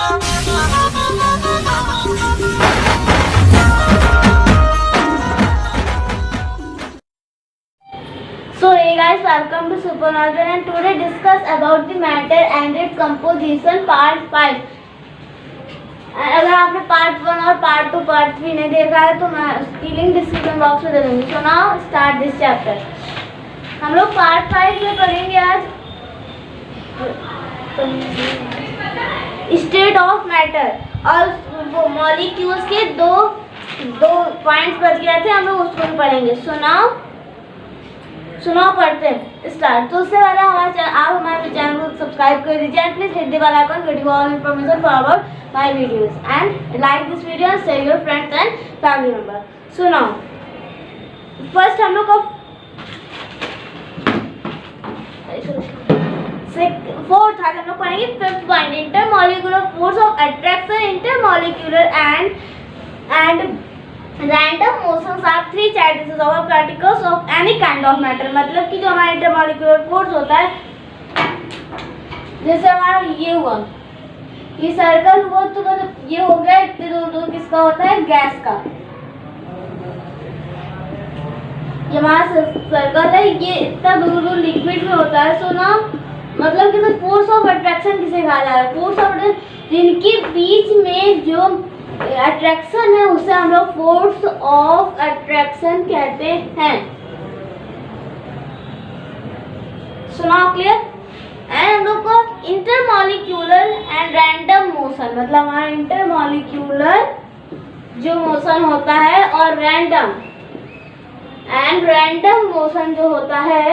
So hey guys, welcome to Supernova and today discuss about the matter and its composition part 5. अगर आपने part 1 और part 2 part 3 नहीं देखा है तो मैं उसकी लिंक डिस्क्रिप्शन बॉक्स में दे दूँगी. So now start this chapter. हम लोग पार्ट 5 में पढ़ेंगे आज स्टेट ऑफ मैटर और वो मॉलिक्यूल्स के दो पॉइंट्स बच गए थे, हम लोग उसको भी पढ़ेंगे. सुनाओ पढ़ते हैं स्टार्ट. तो उससे पहले आप हमारे चैनल को सब्सक्राइब कर दीजिए and please hit the bell icon get all information for about my videos and like this video and share your friends and family member. सुनाओ फर्स्ट हम लोग को फोर्थ आज हम लोग पढ़ेंगे fifth point intermolecular force of attraction. Intermolecular and random motions are three charges of particles of any kind of matter. मतलब कि जो हमारा इंटरमॉलिक्यूलर फोर्स होता है, जैसे हमारा ये हुआ, ये सर्कल हुआ तो मतलब ये हो गया इतने दूर किसका होता है, गैस का. ये हमारा सर्कल है, ये इतना दूर लिक्विड में होता है. सो ना मतलब कि फोर्स ऑफ अट्रैक्शन किसे कहा जा रहा है, फोर्स ऑफ जिनके बीच में जो अट्रैक्शन है उसे हम लोग फोर्स ऑफ अट्रैक्शन कहते हैं. सुनाओ क्लियर. एंड हम लोग को इंटरमॉलिक्यूलर एंड रैंडम मोशन, मतलब हमारा इंटरमॉलिक्यूलर जो मोशन होता है और रैंडम मोशन जो होता है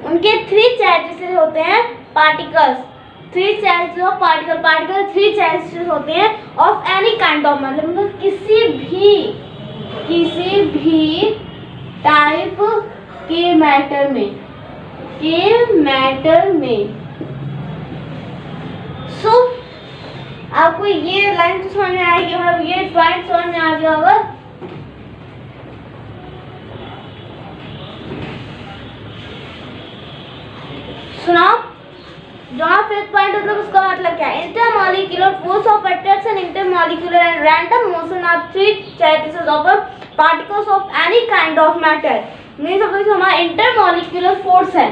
उनके थ्री चार्जेस होते हैं particles. Three charges of particle three charges होते हैं ऑफ एनी काइंड ऑफ, मतलब किसी भी टाइप के मैटर में. सो आपको ये लाइन तो समझ में आएगी, मतलब ये पॉइंट समझ में आ गया होगा. सुनाओ फिफ्थ पॉइंट मतलब उसका मतलब क्या है. Intermolecular force of attraction, intermolecular and random motion are three charges of particles of any kind of matter. नहीं समझ हमारा इंटरमॉलिक्यूलर फोर्स है.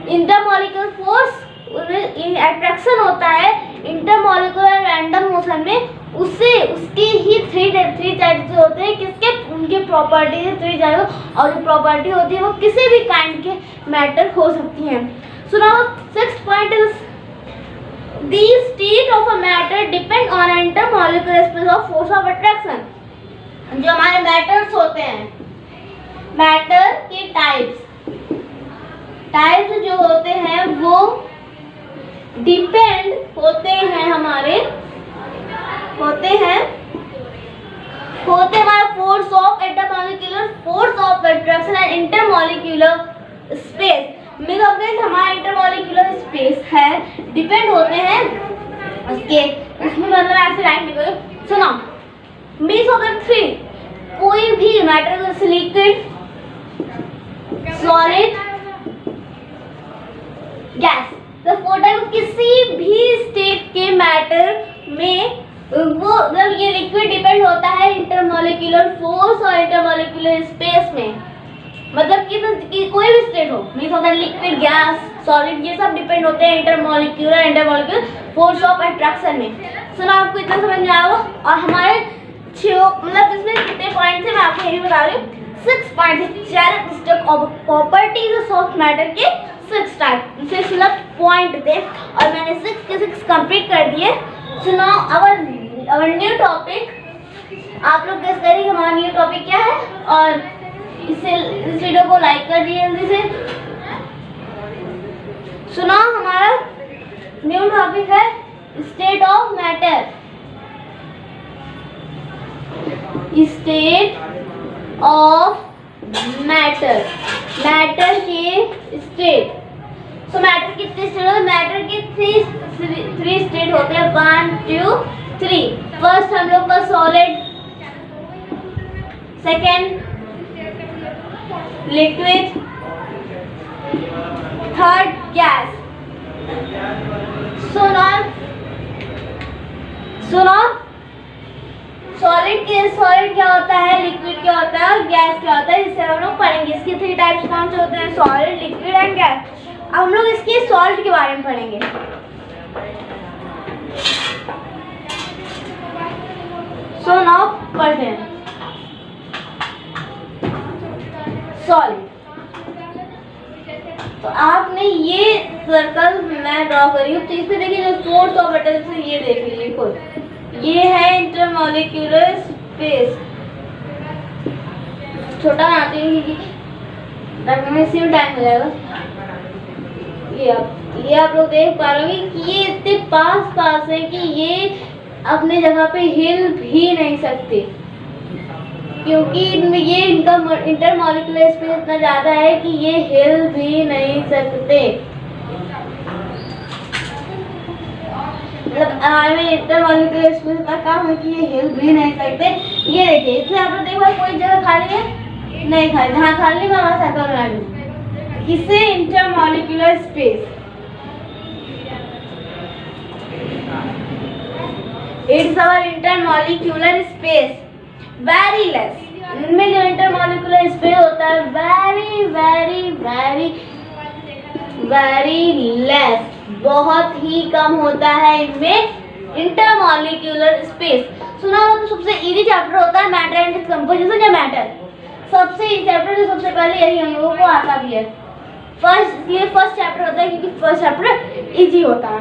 इंटरमॉलिक्यूलर फोर्स अट्रैक्शन होता है इंटरमॉलिक्यूलर रैंडम मोशन में, उसके ही थ्री चार्जेस होते हैं. किसके, उनके प्रॉपर्टी है थ्री चार्जेस, और जो प्रॉपर्टी होती है वो किसी भी काइंड के मैटर हो सकती हैं. So now sixth point is the state of a matter depend on intermolecular space of force of attraction. जो हमारे मैटर्स होते हैं, मैटर के टाइप्स जो होते हैं वो डिपेंड होते हैं हमारे force of intermolecular force of attraction and intermolecular space. हमारा इंटरमॉलिक्यूलर स्पेस है डिपेंड होते हैं उसमें, मतलब ऐसे राइट में करो. सुनो मीन्स अगर थ्री कोई भी मैटर जैसे लिक्विड, सॉलिड, गैस, तो फोटो किसी भी स्टेट के मैटर में वो जब ये लिक्विड डिपेंड होता है इंटरमॉलिक्यूलर फोर्स और इंटरमॉलिक्यूलर स्पेस में. मतलब कि कोई भी स्टेट हो, मीन्स अगर लिक्विड, गैस, सॉलिड, ये सब डिपेंड होते हैं इंटरमॉलिक्यूलर फोर्स ऑफ अट्रैक्शन में. सुना आपको इतना समझ में आएगा. और हमारे मतलब इसमें कितने पॉइंट थे मैं आपको यही बता रही हूँ. 6 पॉइंट प्रॉपर्टीज ऑफ मैटर के 6 टाइप से सिर्फ पॉइंट थे और मैंने 6 के 6 कंप्लीट कर दिए. सुनाओ अवर न्यू टॉपिक. आप लोग गेस करिए हमारा न्यू टॉपिक क्या है और इस वीडियो को लाइक कर दिए जल्दी से. सुनाओ हमारा न्यू टॉपिक है state of matter. State of matter के स्टेट. सो मैटर कितने स्टेट होते हैं, मैटर के थ्री स्टेट होते हैं, 1 2 3. फर्स्ट हम लोग का solid, second liquid, third gas. सुनो सॉलिड क्या होता है, लिक्विड क्या होता है और गैस क्या होता है, इससे हम लोग पढ़ेंगे। इसके 3 टाइप्स कौन से होते हैं, सॉलिड, लिक्विड एंड गैस। अब हम लोग इसके सॉल्ट के बारे में पढ़ेंगे। सो नाउ पढ़ते हैं सॉलिड। तो आपने ये सर्कल मैं ड्रॉ करी हूँ, तो इसमें देखिए जो फोर्स ऑफ अट्रैक्शन ये देख लीजिए खुद, ये है इंटरमॉलिक्यूलर स्पेस। छोटा बनाते हैं कि इसी में टाइम हो जाएगा। ये आप लोग देख पा रहे होंगे कि ये इतने पास है कि ये अपने जगह पे हिल भी नहीं सकते, क्योंकि इनमें ये इनका इंटरमॉलिक्यूलर स्पेस इतना ज़्यादा है कि ये हिल भी नहीं सकते। मतलब हमारे इंटरमॉलिक्यूलर स्पेस इतना कम है कि ये हिल भी नहीं सकते। ये देखिए, इसमें आप लोग देखो कोई जगह खाली है, नहीं खाली, हाँ खाली, मैं वहाँ सर्कल बना लूँ, किसे intermolecular space. It's our intermolecular space very less. इनमें जो इंटरमॉलिक्यूलर स्पेस होता है very very very very less, बहुत ही कम होता है इनमें इंटरमॉलिक्यूलर स्पेस। सुना हो तो सबसे इजी चैप्टर होता है मैटर एंड इट्स कंपोजिशन या मैटर। सबसे इजी चैप्टर जो सबसे पहले यही हम लोगों को आता भी है। फर्स्ट चैप्टर होता है क्योंकि फर्स्ट चैप्टर इजी होता है।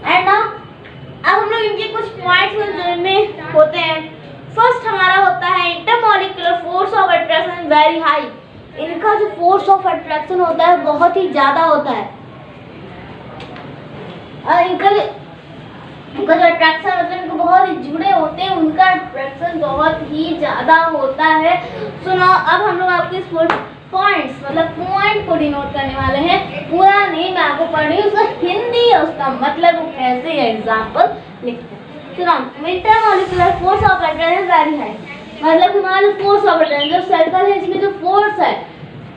एंड ना अब हम लोग इनके कुछ पॉइंट्स में होते हैं। फर्स्ट हमारा होता है intermolecular force of attraction very high. इनका जो फोर्स ऑफ अट्रैक्शन होता है बहुत ही ज्यादा होता है। और इनका जो अट्रैक्शन मतलब इनको बहुत ही जुड़े होते हैं, उनका अट्रैक्शन बहुत ही ज्यादा होता है। सुनो, अब हम लोग आपके पॉइंट्स मतलब पॉइंट को डिनोट करने वाले हैं। पूरा नहीं मैं आपको पढ़ रही हूँ, उसका हिंदी और उसका मतलब कैसे एग्जाम्पल लिखते हैं। सुनो, intermolecular force of attraction very high, मतलब हमारा जो फोर्स ऑफ अट्रैक्शन जो सर्कल है इसमें जो फोर्स है,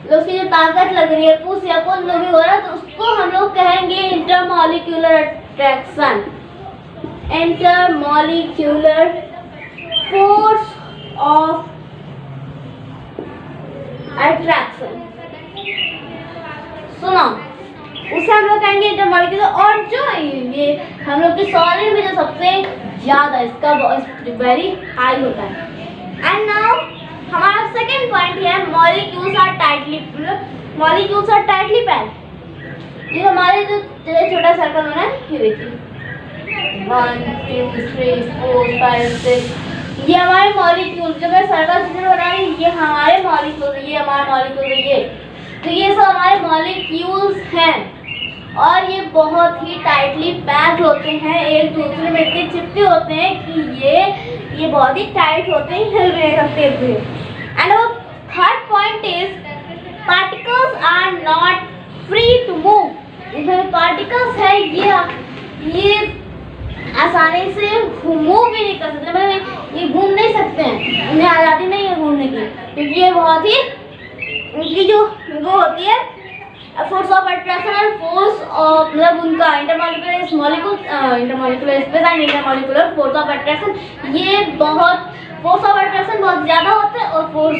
जो उसकी जो ताकत लग रही है, पुश या पुल जो भी हो रहा है, तो उसको हम लोग कहेंगे intermolecular attraction. Intermolecular force of attraction. सुनो, उसे हम लोग कहेंगे इंटरमॉलिक्यूलर। और जो ये हम लोग की सॉलिड में जो सबसे ज्यादा इसका वेरी हाई होता है। एंड नाउ हमारा सेकंड पॉइंट है मॉलिक्यूल्स आर टाइटली पैक्ड। ये हमारे जो छोटा सर्कल बना है, ये देखिए 1 2 3 4 5 6, ये हमारे मॉलिक्यूल जो मैं सर्कल से बना रही हूँ, ये हमारे मॉलिक्यूल, ये हमारे मॉलिक्यूल, ये तो ये सब हमारे मॉलिक्यूल्स हैं। और ये बहुत ही टाइटली पैक्ड होते हैं, एक दूसरे में इतने चिपके होते हैं कि ये बहुत ही टाइट होते हैं, हिल नहीं सकते थे। एंड अब third point is particles are not free to move. इसमें पार्टिकल्स है ये आसानी से मूव भी नहीं कर सकते, मतलब ये घूम नहीं सकते हैं, उन्हें आज़ादी नहीं है घूमने की, क्योंकि ये बहुत ही उनकी जो वो होती है फोर्स ऑफ अट्रैक्शन और फोर्स ऑफ मतलब उनका intermolecular space and intermolecular force of attraction, ये बहुत फोर्स ऑफ अट्रैक्शन बहुत ज़्यादा होता है और फोर्स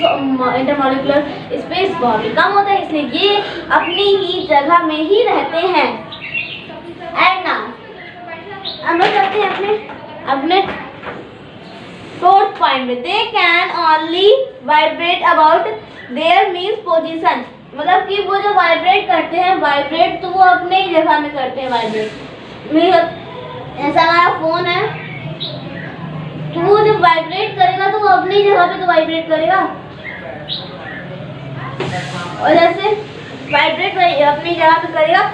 इंटरमॉलिक्यूलर स्पेस बहुत ही कम होता है, इसलिए ये अपनी ही जगह में ही रहते हैं। एंड ना हम लोग करते हैं अपने फोर्थ पॉइंट में, they can only vibrate about their means position. मतलब कि वो जो वाइब्रेट करते हैं, वाइब्रेट तो वो अपने ही जगह में करते हैं वाइब्रेट। ऐसा हमारा फोन है, तो वो जब वाइब्रेट करेगा तो वो अपनी जगह पे तो वाइब्रेट करेगा, और जैसे वाइब्रेट अपनी जगह पे करेगा।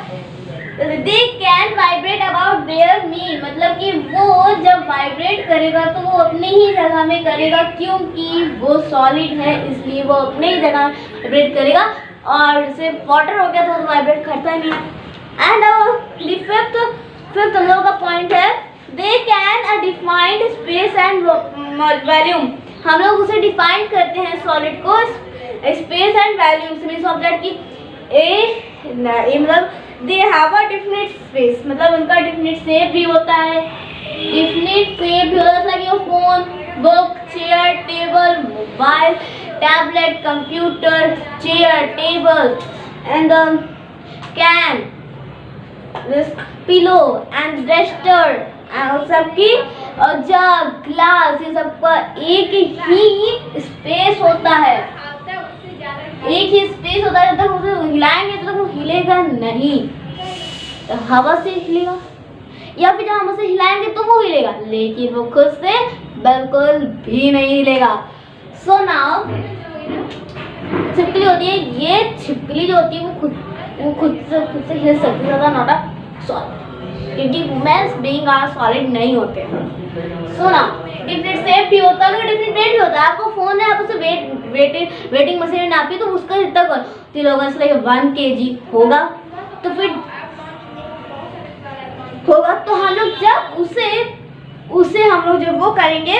They can vibrate about their mean, मतलब कि वो जब वाइब्रेट करेगा तो वो अपनी ही जगह में करेगा, क्योंकि वो सॉलिड है इसलिए वो अपनी ही जगह वाइब्रेट करेगा। और जैसे वाटर हो गया तो वाइब्रेट करता ही नहीं है। एंड फिफ्थ हम लोगों का पॉइंट है, they can defined space and volume. हम लोग उसे डिफाइन करते हैं सॉलिड को स्पेस एंड वॉल्यूम से, मीन्स ऑफ दैट कि मतलब they have a definite space, मतलब उनका डेफिनेट शेप भी होता है, डेफिनेट शेप भी होता है, like your phone, book, chair, table, mobile, tablet, computer, chair, table and can, this pillow and duster and सबकी जग, ग्लास, ये सबका एक ही स्पेस होता है, एक ही स्पेस होता है। जब तक उसे हिलाएंगे तो वो हिलेगा नहीं, तो हवा से हिलेगा, या फिर जब हम उसे हिलाएंगे तो वो हिलेगा, लेकिन वो खुद से बिल्कुल भी नहीं हिलेगा। सो नाउ छिपकली होती है, ये छिपकली जो होती है वो खुद से हिल सकती है, ज़्यादा नॉट अ सॉलिड, क्योंकि वुमेन्स बीइंग आर सॉलिड नहीं होते हैं। सो नाउ डिफरेंट शेप भी होता है, डिफरेंट वेट भी होता है। आपको फोन है, आप उसे वेटिंग मशीन में नापी तो उसका जितना होगा 1 kg होगा, तो फिर होगा तो हम लोग जब उसे हम लोग जब वो करेंगे,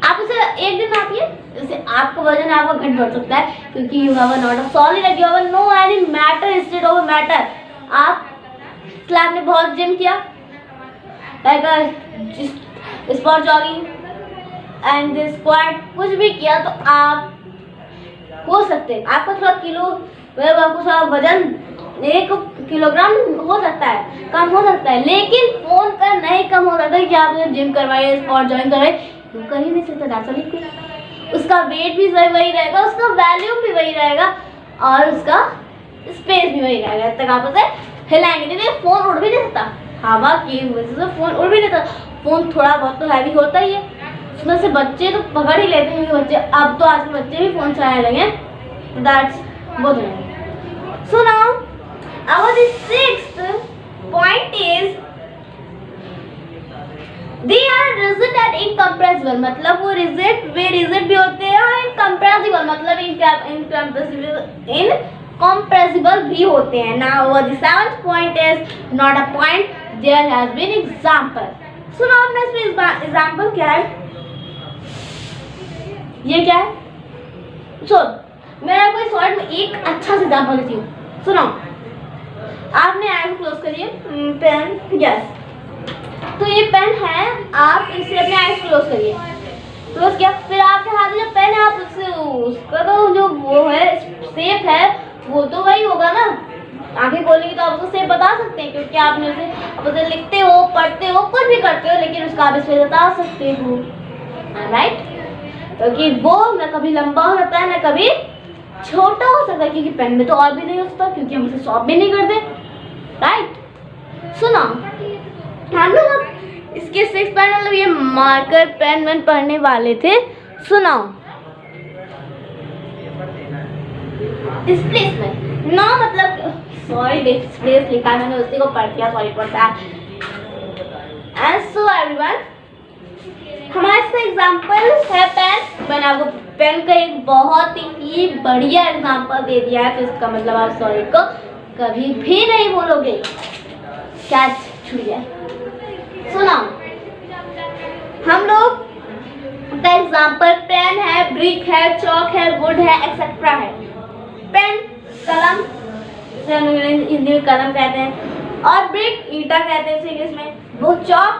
आप उसे एक दिन नापिए, जैसे आपका वजन आपका घट बढ़ सकता है, क्योंकि you have not a solid, you have no any matter instead of matter. आप क्लास में बहुत जिम किया, like spot jogging and squat, कुछ भी किया, तो आप हो सकते हैं आपका थोड़ा किलो, आपको थोड़ा वजन 1 किलोग्राम हो सकता है, कम हो सकता है, लेकिन फोन का नहीं कम हो सकता है कि आप जिम करवाइए, स्पॉट ज्वाइन करवाइए, कर ही नहीं सकता। दैट्स उसका वेट भी वही रहेगा, उसका वैल्यूम भी वही रहेगा, और उसका स्पेस भी वही रहेगा, जब तक आप उसे हिलाएंगे नहीं। फोन उड़ भी नहीं सकता, हवा की वजह से फोन उड़ भी नहीं सकता, फोन थोड़ा बहुत तो हैवी होता ही है, उसमें से बच्चे तो पकड़ ही लेते हैं, बच्चे अब तो आजकल बच्चे भी फोन चलाने लगे, दैट्स बहुत है। So now our 6th point is they are rigid and incompressible, मतलब वो rigid भी होते हैं, और incompressible मतलब incompressible भी होते हैं। Now the 7th point is not a point, there has been example. So now next example क्या है, ये क्या है? So मैं आपको इस वर्ड में एक अच्छा से एग्जाम्पल देती हूँ, सुनो। आपने आईज क्लोज करिए, पेन, यस, तो ये पेन है, आप इसे अपने आईज क्लोज करिए, क्लोज किया, फिर आपके हाथ में जो पेन है, आप उसका तो जो वो है शेप है वो तो वही होगा ना, आंखें खोलेंगे तो आप उसको शेप बता सकते हैं, क्योंकि आपने उसे लिखते हो, पढ़ते हो, कुछ भी करते हो, लेकिन उसका आप इसमें बता सकते हो, राइट, क्योंकि वो न कभी लंबा हो सकता है, न कभी छोटा हो सकता है, क्योंकि पेन में तो और भी नहीं हो सकता, क्योंकि हम उसे सॉल्व भी नहीं करते, राइट। सुना, हम लोग इसके 6 पेन, मतलब ये मार्कर पेन में पढ़ने वाले थे। सुनाओ, डिस्प्लेसमेंट ना, मतलब सॉरी डिस्प्लेस लिखा मैंने, उसी को पढ़ दिया, sorry for that. And so everyone, हमारे इसका एग्जाम्पल है पेन। मैंने आपको पेन का एक बहुत ही बढ़िया एग्जाम्पल दे दिया है, तो इसका मतलब आप सॉरी को कभी भी नहीं बोलोगे, कैच छूट गया। सुनो, हम लोग का एग्जाम्पल पेन है, ब्रिक है, चौक है, वुड है, एक्सेट्रा है। पेन कलम, हिंदी में कलम कहते हैं, और ब्रिक ईटा कहते हैं इंग्लिश में, वो चौक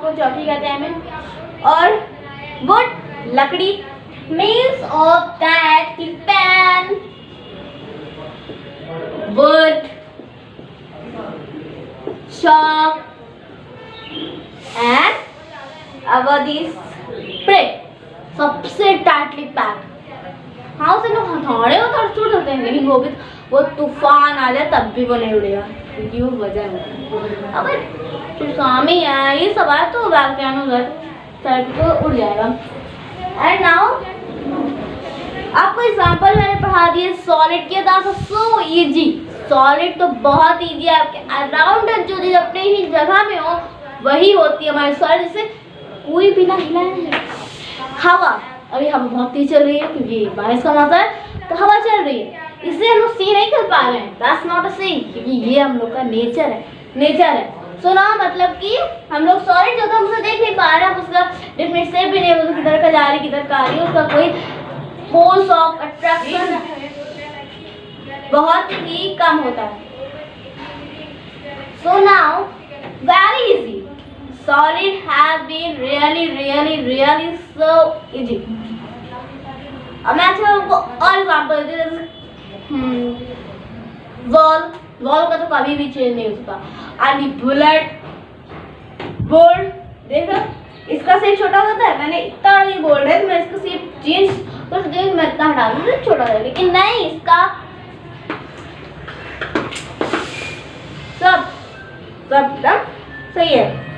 को चौकी कहते हैं हमें, और वुड लकड़ी। मीन्स ऑफ दैट कि pen, wood, chalk and our this brick सबसे टाइटली पैक। हाँ, उसे लोग हथौड़े छूट सकते हैं, लेकिन वो तूफान आ जाए तब भी वो नहीं उड़ेगा, क्योंकि वो वजन है। अब सुनामी है, ये सब आए तो वैक्यूम उधर सर तो उड़ जाएगा। एंड नाउ आपको एग्जांपल मैंने पढ़ा दिए सॉलिड के, दैट्स सो इजी। सॉलिड तो बहुत इजी है, आपके अराउंड जो चीज अपने ही जगह में हो वही होती है हमारी सॉलिड, जिससे कोई भी ना हिला नहीं। हवा, अभी हवा बहुत तेज चल रही है क्योंकि बारिश का मौसम है, तो हवा चल रही है, इससे हम लोग सी नहीं कर पा रहे हैं, दैट्स नॉट अ सी, क्योंकि ये हम लोग का नेचर है। सो ना, मतलब कि हम लोग सॉलिड जो हम उसे देख नहीं पा रहे हैं, उसका डिफरेंट शेप भी नहीं है, किधर का जा रही किधर का आ रही है, उसका कोई फोर्स ऑफ अट्रैक्शन बहुत ही कम होता है। So now very easy, solid have been really so easy। अब मैं आपको और एग्जाम्पल देती हूँ, जैसे वॉल का तो कभी भी चेंज नहीं हो सकता। आदि बुलेट, बोर्ड, देख रहे हो इसका शेप छोटा होता है, मैंने इतना बड़ी बोर्ड है तो मैं इसका शेप चेंज कर सकती हूँ, मैं इतना हटा दूँ छोटा हो जाएगा, लेकिन नहीं, इसका सब एकदम सही है।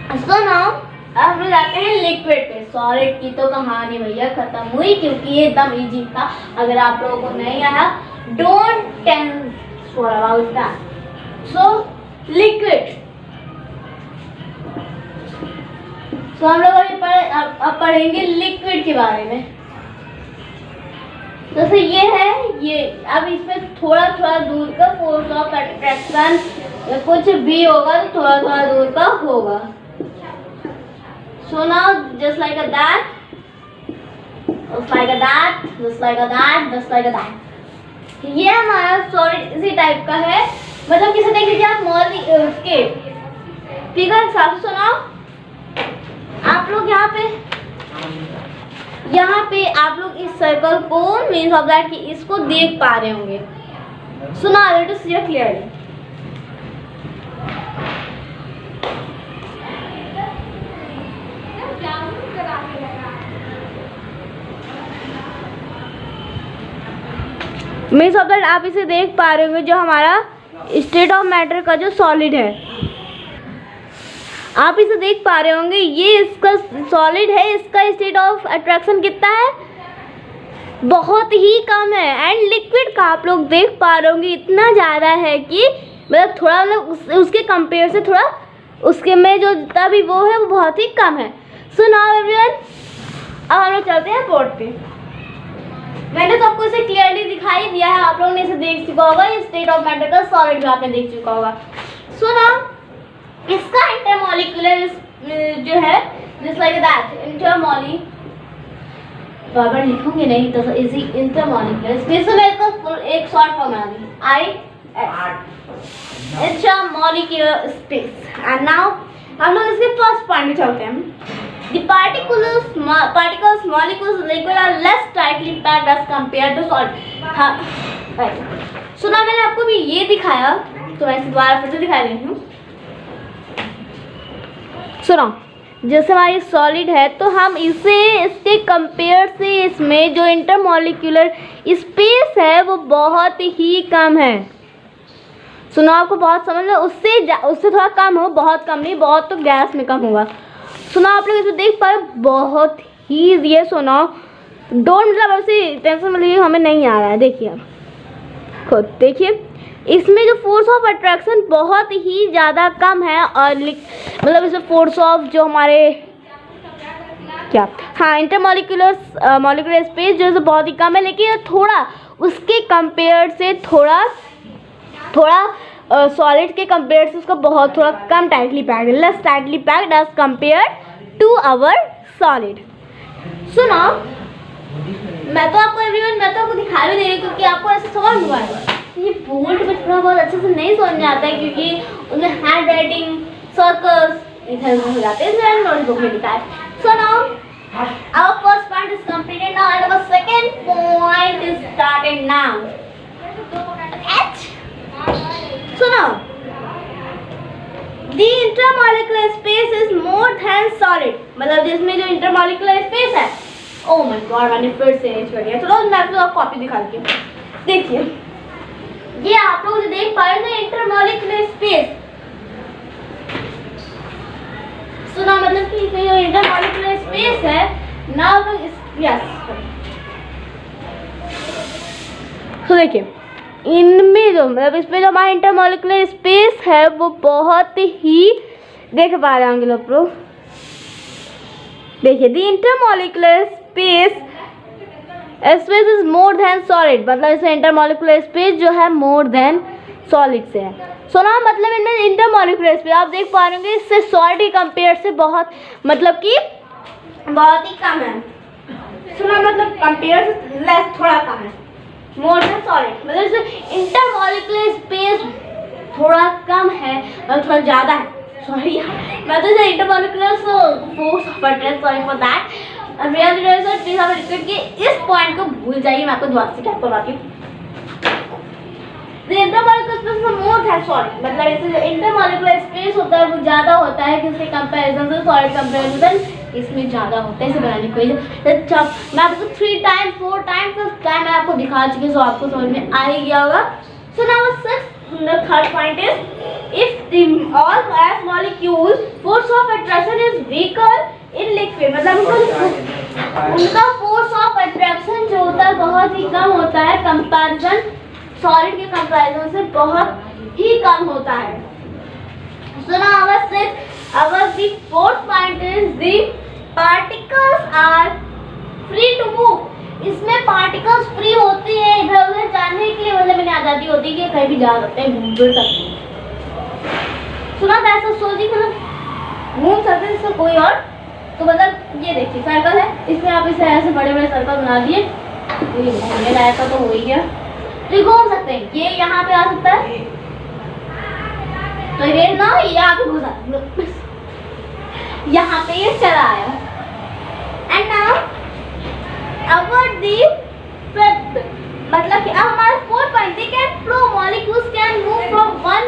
सो नाउ अब हम जाते हैं लिक्विड पे। सॉलिड की तो कहानी भैया खत्म हुई, क्योंकि ये एकदम इजी था। अगर आप लोगों को नहीं आया, don't tense about that. So liquid, तो हम लोग अब पढ़ेंगे लिक्विड के बारे में। जैसे ये है, ये अब इसमें थोड़ा थोड़ा दूर का फोर्स ऑफ अट्रैक्शन कुछ भी होगा तो थोड़ा थोड़ा दूर का होगा। So now just like that, just like that, just like that, just like that। ये हमारा सॉलिड इसी टाइप का है, मतलब किसे देख लीजिए आप मॉल उसके फिगर हिसाब से। सुनाओ आप लोग यहाँ पे आप लोग इस सर्कल को मीन्स ऑफ दैट कि इसको देख पा रहे होंगे। सुना to see clearly. Means of that आप इसे देख पा रहे होंगे, जो हमारा स्टेट ऑफ मैटर का जो सॉलिड है, आप इसे देख पा रहे होंगे, ये इसका सॉलिड है, इसका स्टेट ऑफ अट्रैक्शन कितना है, बहुत ही कम है। एंड लिक्विड का आप लोग देख पा रहे होंगे इतना ज़्यादा है कि मतलब थोड़ा मतलब उसके कंपेयर से थोड़ा उसके में जो जितना भी वो है वो बहुत ही कम है। सो नाउ एवरीवन, अब हम लोग चलते हैं बोर्ड पे। मैंने तो आपको इसे क्लियरली दिखाई दिया है, आप लोगों ने इसे देख चुका होगा, ये स्टेट ऑफ मैटर का सॉलिड भी आपने देख चुका होगा। सो नाउ इसका इंटरमॉलिक्यूलर जो है जस्ट लाइक दैट, इंटरमॉली बार लिखूंगी नहीं तो इजी, इंटरमॉलिक्यूलर स्पेस में इसको एक शॉर्ट फॉर्म बना दी, इंटरमॉलिक्यूलर स्पेस। एंड नाउ हम लोग इसके फर्स्ट पॉइंट में चलते हैं। The particles, molecules, liquid are less tightly packed as compared to solid। हाँ, right। सुना मैंने आपको भी ये दिखाया, तो मैं इसे दोबारा फिर से दिखा रही हूँ। सुनो, जैसे हमारी सॉलिड है तो हम इसे इसके कंपेयर से इसमें जो इंटरमॉलिक्यूलर स्पेस है वो बहुत ही कम है। सुनो आपको बहुत समझ लो, उससे थोड़ा कम हो, बहुत कम नहीं, बहुत तो गैस में कम होगा। सुना आप लोग इसमें देख पा रहे, बहुत ही ये सुनो, डोंट मतलब ऐसे टेंशन में लिए हमें नहीं आ रहा है। देखिए आप खुद देखिए, इसमें जो फोर्स ऑफ अट्रैक्शन बहुत ही ज़्यादा कम है, और मतलब इसमें फोर्स ऑफ जो हमारे क्या हाँ इंटरमॉलिक्यूलर मॉलिक्यूलर स्पेस जो है बहुत ही कम है, लेकिन थोड़ा उसके कंपेयर से थोड़ा सॉलिड के कंपेयर से उसका बहुत थोड़ा कम tightly packed, less tightly packed as compare to our solid. सुनो मैं तो आपको दिखा भी दे रही हूँ, क्योंकि आपको ऐसे समझ हुआ है। ये बोल्ड में थोड़ा बहुत अच्छे से नहीं समझ में आता है, क्योंकि उनमें हैंड राइटिंग सर्कल्स इधर उधर हो जाते हैं, नोटबुक में लिखा है। So now our first point is completed now and our second point is started now. So now, the intermolecular space is more than solid। मतलब जिसमें जो intermolecular space है, oh my god मैंने फिर से नहीं छोड़ दिया। चलो मैं आपको कॉपी दिखा देती हूँ। देखिए ये आप लोग जो देख पा रहे हैं इंटरमॉलिक्यूलर स्पेस। सुना मतलब कि जो इंटरमॉलिक्यूलर स्पेस है ना, यस तो देखिए इनमें जो मतलब इसमें जो हमारा इंटरमॉलिक्यूलर स्पेस है वो बहुत ही देख पा रहे होंगे लोग। देखिए the intermolecular space is more than solid, मतलब इसमें इंटरमॉलिक्यूलर स्पेस जो है मोर देन सॉलिड से है। सुना मतलब इनमें इंटरमॉलिक्यूलर स्पेस आप देख पा रहे होंगे इससे सॉलिड के कंपेयर से बहुत मतलब कि बहुत ही कम है। सुना मतलब कंपेयर से लेस थोड़ा कम है। मोर देन सॉलिड, मतलब इंटरमॉलिक्यूलर स्पेस थोड़ा कम है और थोड़ा ज़्यादा है, सॉरी मैं तो intermolecular force of attraction, sorry for that. Liquid के इस पॉइंट को भूल जाइए, मैं आपको दोबारा से क्या करवाती हूँ। इंटरमॉलिक्यूलर स्पेस में मोर देन सॉलिड, मतलब इससे जो इंटरमॉलिक्यूलर स्पेस होता है वो ज़्यादा होता है किसके कंपैरिजन से, सॉलिड कंपैरिजन इसमें ज़्यादा होता है। इसे बनाने को मैं आपको 3 टाइम 4 टाइम टाइम मैं आपको दिखा चुकी हूँ, सो आपको समझ में आ ही गया होगा। So now the third point is, if the all gas molecules force of attraction is weaker in liquid, मतलब उनका force of attraction जो होता है बहुत ही कम होता है कंपैरिजन सॉलिड के कंपैरिजन से, बहुत ही कम होता है। So now our the fourth point is the particles are free to move, इसमें पार्टिकल्स फ्री होती है इधर उधर जाने के लिए, मतलब इन्हें आज़ादी होती है कि कहीं भी जा सकते हैं, घूम फिर सकते हैं। सुना था ऐसा सोचिए, मतलब घूम सकते हैं इससे कोई और, तो मतलब ये देखिए सर्कल है, इसमें आप इसे ऐसे बड़े बड़े सर्कल बना दिए, ये लाया था तो हो ही गया, तो ये घूम सकते हैं, ये यहाँ पे आ सकता है, तो ये ना यहाँ पे घुसा, यहाँ पे ये चला आया। And now our the fifth, मतलब कि अब हमारा fourth point, they can flow, molecules can move from one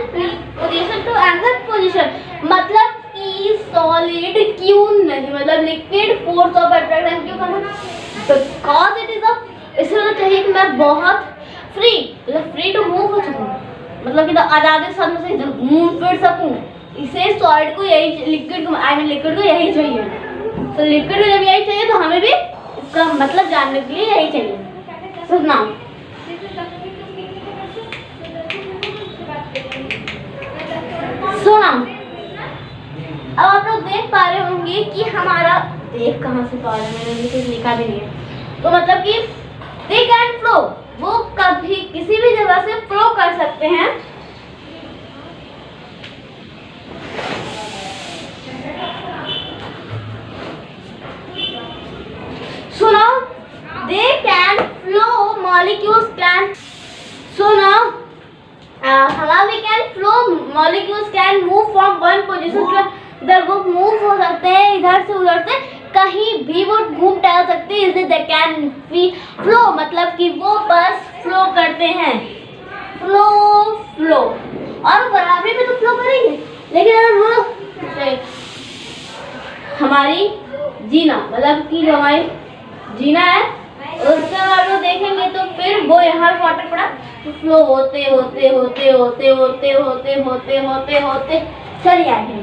position to another position, मतलब कि सॉलिड क्यों नहीं, मतलब लिक्विड फोर्स ऑफ अट्रैक्शन क्यों करना, बिकॉज इट इज अ, इसलिए तो चाहिए कि मैं बहुत फ्री, मतलब फ्री टू मूव हो सकूँ, मतलब कि आज़ादी से घूम फिर सकूँ, इसे सॉलिड को यही, लिक्विड को आई मीन लिक्विड को यही चाहिए, तो लिक्विड को जब यही चाहिए तो हमें भी इसका मतलब जानने के लिए यही चाहिए। सुनना, सुना, अब आप लोग देख पा रहे होंगे कि हमारा, देख कहाँ से पा रहे हैं, मैंने कुछ लिखा भी नहीं है, तो मतलब कि दे कैन फ्लो, वो कभी किसी भी जगह से फ्लो कर सकते हैं, सुनो, they can flow, molecules can, सुनो, we can flow, molecules can move from one position to इधर, वो मूव हो सकते हैं इधर से उधर से, कहीं भी वो घूम टहल सकते हैं, इसलिए they can flow, मतलब कि वो बस फ्लो करते हैं, फ्लो फ्लो, और बराबरी में तो फ्लो करेंगे, लेकिन अगर वो हमारी जीना, मतलब कि जो हमारी जीना है उसके बाद वो देखेंगे तो फिर वो यहाँ वाटर पड़ा तो फ्लो होते होते होते होते होते होते होते होते होते चलिए आगे,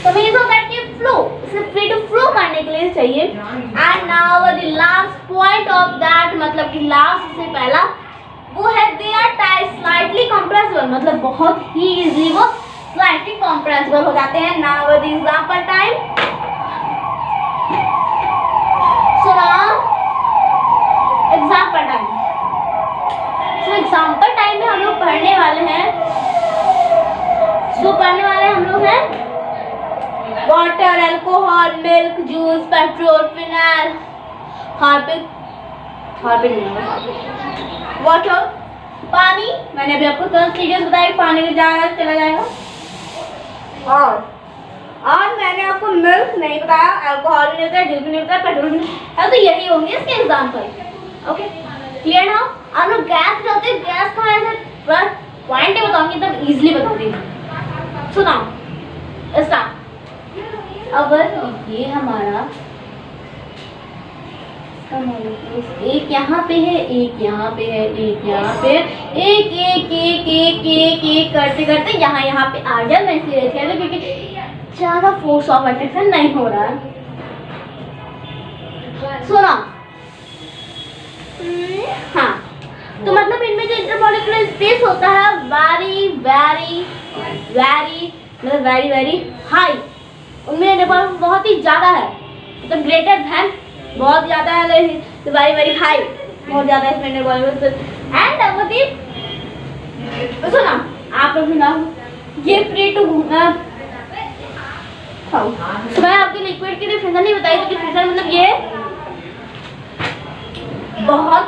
तो मींस ऑफ दैट कि फ्लो, इसे फ्री टू फ्लो करने के लिए चाहिए। And now the last point of that, मतलब कि लास्ट से पहला वो है दे आर स्लाइटली कंप्रेसिबल, मतलब बहुत ही इजीली वो स्लाइटली कंप्रेसिबल हो जाते हैं। Now the example time, example time, so example time में हम लोग पढ़ने वाले हैं, हम लोग हैं water, alcohol, milk, juice, petrol, phenyl, Harpic water, पानी, मैंने अभी आपको तो चीजें बताई, पानी में जाएगा चला जाएगा, और मैंने आपको मिल्क नहीं बताया, अल्कोहल भी नहीं बताया, जूस भी नहीं बताया, पेट्रोल भी नहीं, तो यही होंगे इसके एग्जाम्पल। ओके, क्लियर ना? आप लोग गैस चलते हैं, गैस का ऐसे पॉइंट बताऊंगी तब इजीली बता देंगे। सुनाओ स्टार्ट। अगर ये हमारा एक यहाँ पे है, एक यहाँ पे है, एक यहाँ पे, एक एक एक एक एक एक करते करते यहाँ पे आ गया, मैं इसलिए क्योंकि ज़्यादा फोर्स ऑफ अट्रैक्शन नहीं हो रहा है। सुना, हाँ, तो मतलब इनमें जो इंटरमॉलिक्यूलर स्पेस होता है वेरी वेरी वेरी मतलब वेरी वेरी हाई, उनमें बहुत ही ज़्यादा है, मतलब ग्रेटर धैन बहुत ज़्यादा है, वेरी वेरी हाई बहुत ज़्यादा है इसमें इंटरमॉलिक्यूलर। एंड अवधि सुना, आप लोग सुना, ये फ्री टू घूमना। तो मैं आपके लिक्विड की डिफिनेशन नहीं बताई, तो डिफिनेशन मतलब ये बहुत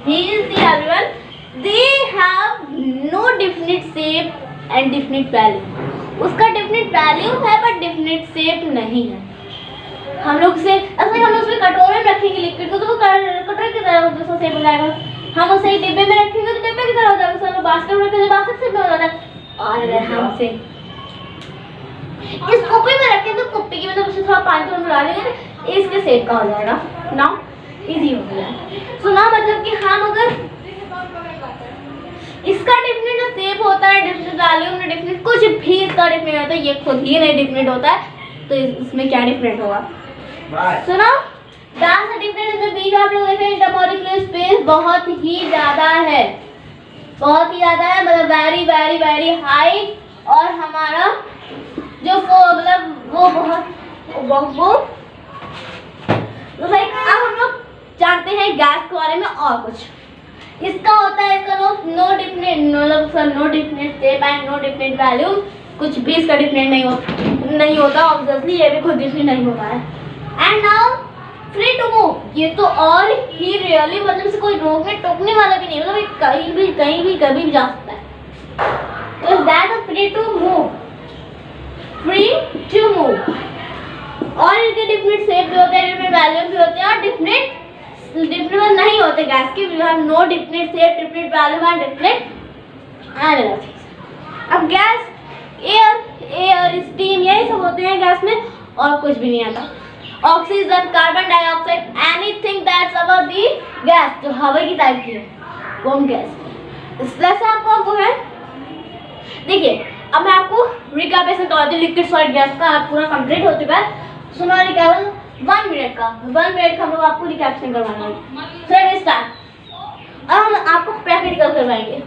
these everyone, they have no definite shape and definite value. उसका definite value है but definite shape नहीं है. हम लोग से असल हम लोग उसमें कटोरे में रखेंगे लिक्विड को तो वो कटोरे की तरह दूसरा शेप हो जाएगा. हम उसे डिब्बे में रखेंगे तो डिब्बे की तरह हो जाएगा. उसमें बास्केट में रखेंगे बास्केट शेप में हो जाता है. और अगर हम से इस कुप्पी में रखें तो कुप्पी की मतलब उसमें थोड़ा पानी थोड़ा मिला देंगे तो इसके शेप का हो जाएगा. नाउ इजी हो गया. सो ना मतलब कि हम अगर इसका डिफरेंट शेप होता है, डिफरेंट वैल्यू में डिफरेंट कुछ भी इसका डिफरेंट होता है, ये खुद ही नहीं डिफरेंट होता है तो इसमें क्या डिफरेंट होगा. सुनो डांस डिफरेंस में बीच आप लोग देखें इंटरमॉलिक्यूलर स्पेस बहुत ही ज्यादा है, बहुत ही ज्यादा है. मतलब वेरी वेरी वेरी हाई. और हमारा जो मतलब वो बहुत वो लाइक अब हम लोग जानते हैं गैस के बारे में और कुछ. इसका होता है इसका नो डिफरेंट मतलब no different shape and no different value. कुछ भी इसका डिफरेंट नहीं होता. ऑब्वियसली ये भी खुद डिफरेंट नहीं होता है. And now free to move. ये तो और ही रियली मतलब इसे कोई रोकने टोकने वाला भी नहीं, मतलब ये कहीं भी कभी भी जा सकता है. तो that is free to move. Free to move. और इनके डिफरेंट शेप भी होते हैं, डिफरेंट वैल्यू भी होते हैं और डिफरेंट नहीं होते गैस की. We have no different shape, different value and different energy. अब गैस एयर स्टीम यही सब होते हैं गैस में और कुछ भी नहीं आता. Oxygen, carbon dioxide, anything that's about the gas जो हवा की टाइप की है वो हम गैस. इस तरह से आपको वो है. देखिए अब मैं आपको रिकैपिटेशन करवाती हूँ. लिक्विड सॉलिड गैस का पूरा कंप्लीट हो चुका है. सुनो रिकैप 1 मिनट का हम लोग आपको रिकैपिटेशन करवाना है. So start. अब हम आपको प्रैक्टिकल करवाएंगे.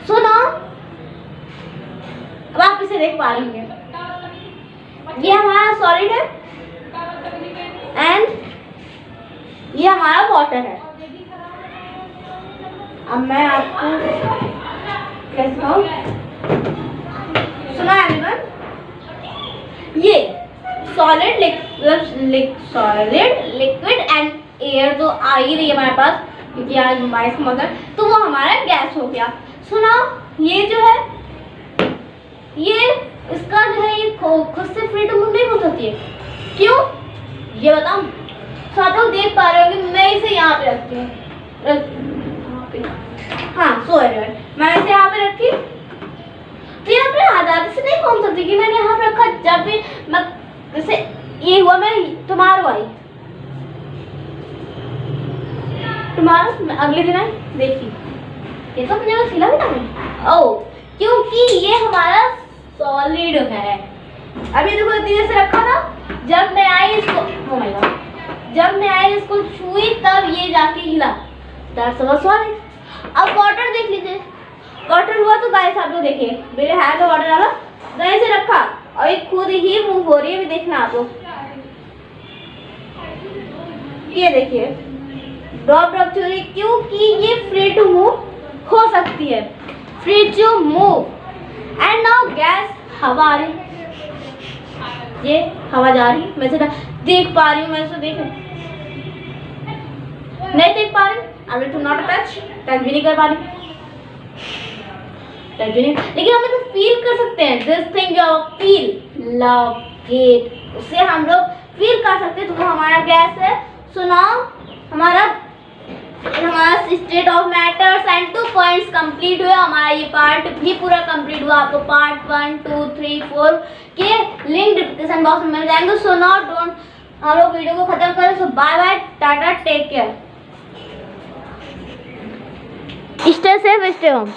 सुनो अब आप इसे देख पा रहे होंगे. ये हमारा सॉलिड है एंड ये हमारा वाटर है. अब मैं आपको कैसे कहूँ. सुना एवरीवन, ये सॉलिड लिक्विड एंड एयर जो आ ही रही है हमारे पास क्योंकि आज बारिश का मौसम तो वो हमारा गैस हो गया. सुना ये जो है ये इसका जो है ये खुद से फ्री टू मूव नहीं हो सकती है. क्यों ये बताऊं. तो आप लोग देख पा रहे हो कि मैं इसे यहाँ पे रखती हूँ. हाँ सो मैं इसे यहाँ पे रखी तो यहाँ पे आजादी से नहीं घूम सकती कि मैंने यहाँ पे रखा. जब भी मैं जैसे ये हुआ मैं तुम्हारा आई तुम्हारा अगले दिन आई देखी ये तो अपने को सिला भी ना. ओ क्योंकि ये हमारा सॉलिड है. अभी देखो इतनी देर से रखा था. जब मैं आई इसको जब मैं आई इसको छुई तब ये जाके हिला. That's our solid. अब वाटर देख लीजिए. वाटर हुआ तो गाइस आप लोग देखिए मेरे हाथ में वाटर डाला गाइस से रखा और ये खुद ही मूव हो रही है. भी देखना आप लोग ये देखिए ड्रॉप ड्रॉप चल रही क्योंकि ये फ्री टू मूव हो सकती है. Free to move. And now gas हवा आ रही. ये हवा जा रही. मैं से देख पा रही हूँ. मैं इसे देख नहीं देख पा रही. I will to not touch भी नहीं कर पा रही. लेकिन हम इसे फील कर सकते हैं. This thing you feel love hate उसे हम लोग फील कर सकते हैं. तो वो हमारा गैस है. सुनाओ हमारा state of matters and 2 points complete हुए. हमारा ये पार्ट भी पूरा कंप्लीट हुआ. आपको पार्ट 1 2 3 4 के लिंक डिस्क्रिप्शन बॉक्स में मिल जाएंगे. सो नाउ डोंट हम लोग वीडियो को खत्म करें. So bye bye tata take care. Stay safe stay home.